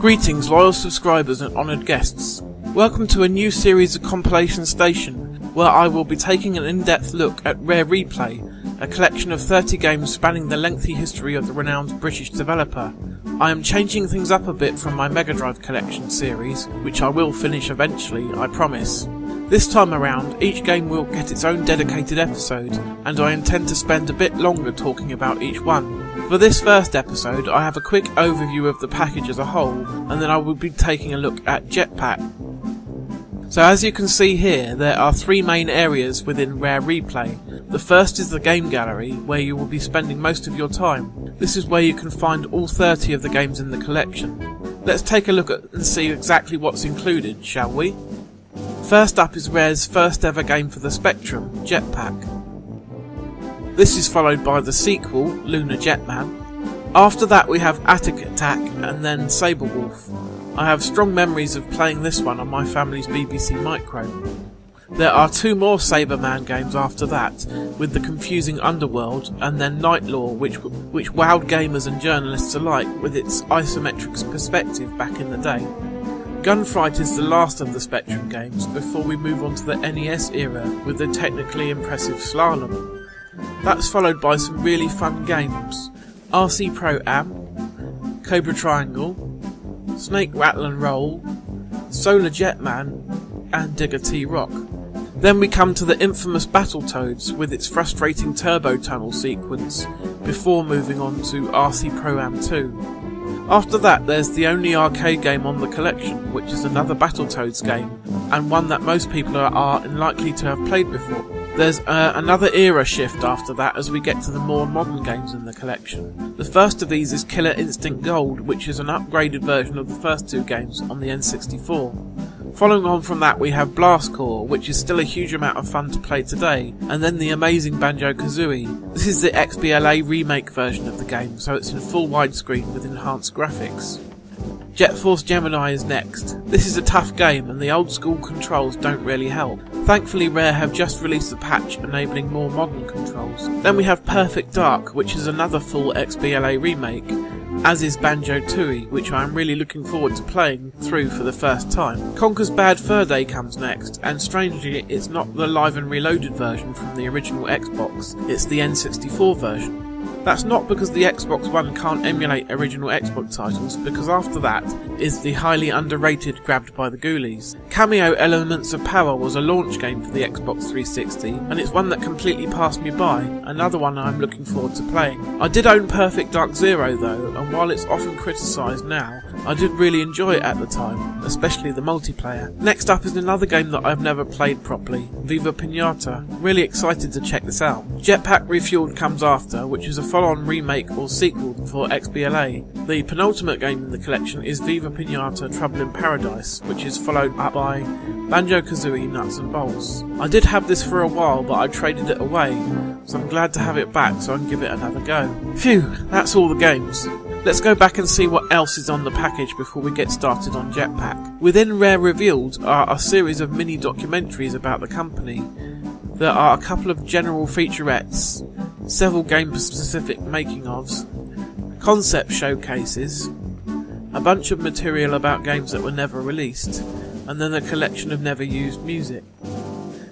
Greetings loyal subscribers and honoured guests. Welcome to a new series of Compilation Station, where I will be taking an in-depth look at Rare Replay, a collection of 30 games spanning the lengthy history of the renowned British developer. I am changing things up a bit from my Mega Drive collection series, which I will finish eventually, I promise. This time around, each game will get its own dedicated episode, and I intend to spend a bit longer talking about each one. For this first episode, I have a quick overview of the package as a whole, and then I will be taking a look at Jetpac. So as you can see here, there are three main areas within Rare Replay. The first is the game gallery, where you will be spending most of your time. This is where you can find all 30 of the games in the collection. Let's take a look at and see exactly what's included, shall we? First up is Rare's first ever game for the Spectrum, Jetpac. This is followed by the sequel, Lunar Jetman. After that we have Attic Attack and then Sabrewulf. I have strong memories of playing this one on my family's BBC Micro. There are two more Saberman games after that, with the confusing Underworld and then Nightlaw, which wowed gamers and journalists alike with its isometric perspective back in the day. Gunfight is the last of the Spectrum games before we move on to the NES era with the technically impressive SLALOM. That's followed by some really fun games: RC Pro Am, Cobra Triangle, Snake Rattle and Roll, Solar Jetman, and Digger T-Rock. Then we come to the infamous Battletoads with its frustrating turbo tunnel sequence, before moving on to RC Pro Am 2. After that there's the only arcade game on the collection, which is another Battletoads game, and one that most people are unlikely to have played before. There's another era shift after that as we get to the more modern games in the collection. The first of these is Killer Instinct Gold, which is an upgraded version of the first two games on the N64. Following on from that we have Blast Corps, which is still a huge amount of fun to play today, and then the amazing Banjo-Kazooie. This is the XBLA remake version of the game, so it's in full widescreen with enhanced graphics. Jet Force Gemini is next. This is a tough game and the old school controls don't really help. Thankfully Rare have just released a patch enabling more modern controls. Then we have Perfect Dark, which is another full XBLA remake, as is Banjo-Tooie, which I am really looking forward to playing through for the first time. CONKER'S Bad Fur Day comes next, and strangely it's not the Live and Reloaded version from the original Xbox, it's the N64 version. That's not because the Xbox One can't emulate original Xbox titles, because after that is the highly underrated Grabbed by the Ghoulies. KAMEO Elements of Power was a launch game for the Xbox 360, and it's one that completely passed me by, another one I'm looking forward to playing. I did own Perfect Dark Zero though, and while it's often criticised now, I did really enjoy it at the time, especially the multiplayer. Next up is another game that I've never played properly, VIVA PIÑATA. Really excited to check this out. Jetpac Refueled comes after, which is a follow-on remake or sequel for XBLA. The penultimate game in the collection is Viva Pinata Trouble in Paradise, which is followed up by Banjo-Kazooie Nuts and Bolts. I did have this for a while, but I traded it away, so I'm glad to have it back so I can give it another go. Phew, that's all the games. Let's go back and see what else is on the package before we get started on Jetpac. Within Rare Revealed are a series of mini documentaries about the company. There are a couple of general featurettes, several game-specific making-ofs, concept showcases, a bunch of material about games that were never released, and then a collection of never-used music.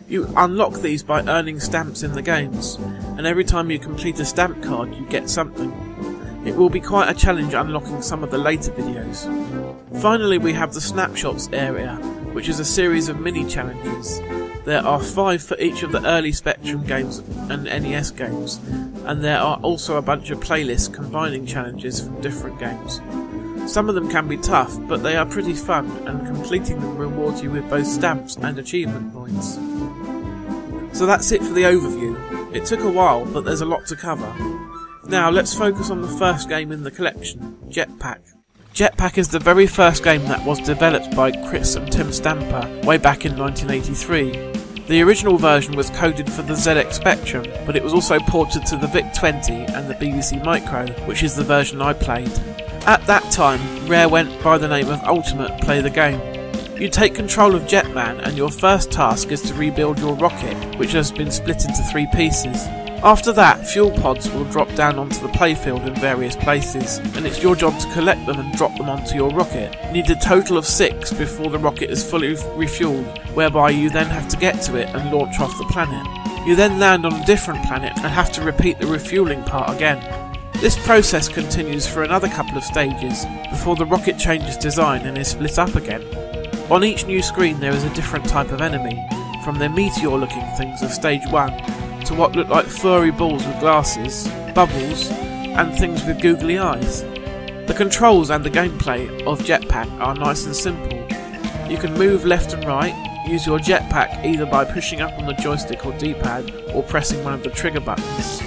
You unlock these by earning stamps in the games, and every time you complete a stamp card you get something. It will be quite a challenge unlocking some of the later videos. Finally we have the Snapshots area, which is a series of mini-challenges. There are 5 for each of the early Spectrum games and NES games, and there are also a bunch of playlists combining challenges from different games. Some of them can be tough, but they are pretty fun, and completing them rewards you with both stamps and achievement points. So that's it for the overview. It took a while, but there's a lot to cover. Now let's focus on the first game in the collection, Jetpac. Jetpac is the very first game that was developed by Chris and Tim Stamper way back in 1983. The original version was coded for the ZX Spectrum, but it was also ported to the VIC-20 and the BBC Micro, which is the version I played. At that time, Rare went by the name of Ultimate Play the Game. You take control of Jetman and your first task is to rebuild your rocket, which has been split into 3 pieces. After that, fuel pods will drop down onto the playfield in various places, and it's your job to collect them and drop them onto your rocket. You need a total of 6 before the rocket is fully refueled, whereby you then have to get to it and launch off the planet. You then land on a different planet and have to repeat the refueling part again. This process continues for another couple of stages before the rocket changes design and is split up again. On each new screen there is a different type of enemy, from the meteor looking things of stage 1 to what look like furry balls with glasses, bubbles, and things with googly eyes. The controls and the gameplay of Jetpac are nice and simple. You can move left and right, use your jetpack either by pushing up on the joystick or D-pad or pressing one of the trigger buttons,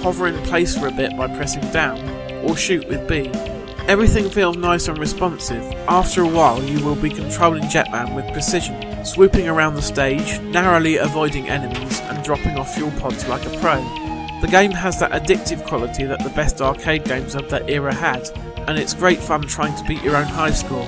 hover in place for a bit by pressing down, or shoot with B. Everything feels nice and responsive. After a while you will be controlling Jetman with precision, swooping around the stage, narrowly avoiding enemies and dropping off fuel pods like a pro. The game has that addictive quality that the best arcade games of that era had, and it's great fun trying to beat your own high score.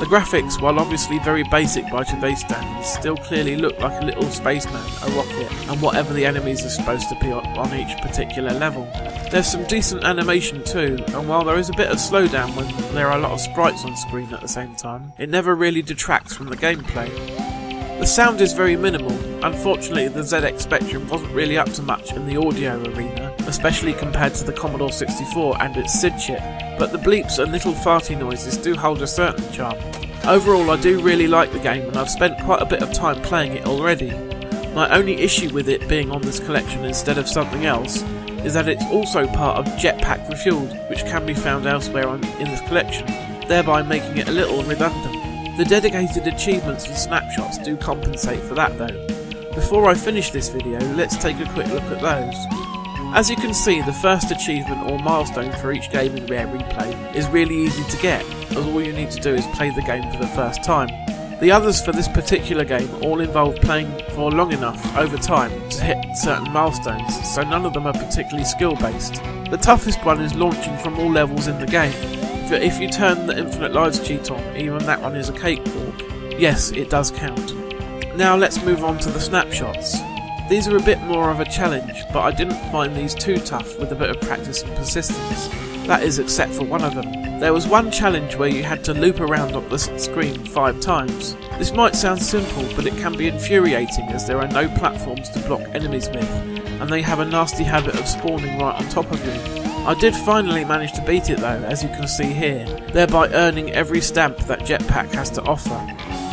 The graphics, while obviously very basic by today's standards, still clearly look like a little spaceman, a rocket, and whatever the enemies are supposed to be on each particular level. There's some decent animation too, and while there is a bit of slowdown when there are a lot of sprites on screen at the same time, it never really detracts from the gameplay. The sound is very minimal. Unfortunately, the ZX Spectrum wasn't really up to much in the audio arena, especially compared to the Commodore 64 and its SID chip, but the bleeps and little farty noises do hold a certain charm. Overall, I do really like the game and I've spent quite a bit of time playing it already. My only issue with it being on this collection instead of something else is that it's also part of Jetpac Refueled, which can be found elsewhere in this collection, thereby making it a little redundant. The dedicated achievements and snapshots do compensate for that though. Before I finish this video, let's take a quick look at those. As you can see, the first achievement or milestone for each game in Rare Replay is really easy to get, as all you need to do is play the game for the first time. The others for this particular game all involve playing for long enough over time to hit certain milestones, so none of them are particularly skill based. The toughest one is launching from all levels in the game. If you turn the Infinite Lives cheat on, even that one is a cakewalk. Yes, it does count. Now let's move on to the snapshots. These are a bit more of a challenge, but I didn't find these too tough with a bit of practice and persistence. That is, except for one of them. There was one challenge where you had to loop around on the screen 5 times. This might sound simple, but it can be infuriating as there are no platforms to block enemies with, and they have a nasty habit of spawning right on top of you. I did finally manage to beat it though, as you can see here, thereby earning every stamp that Jetpac has to offer.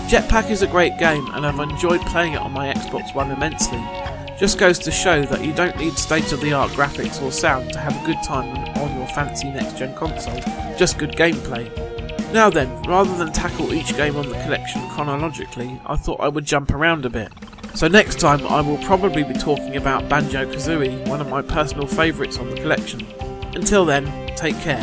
Jetpac is a great game and I've enjoyed playing it on my Xbox One immensely. Just goes to show that you don't need state-of-the-art graphics or sound to have a good time on your fancy next-gen console, just good gameplay. Now then, rather than tackle each game on the collection chronologically, I thought I would jump around a bit. So next time I will probably be talking about Banjo-Kazooie, one of my personal favourites on the collection. Until then, take care.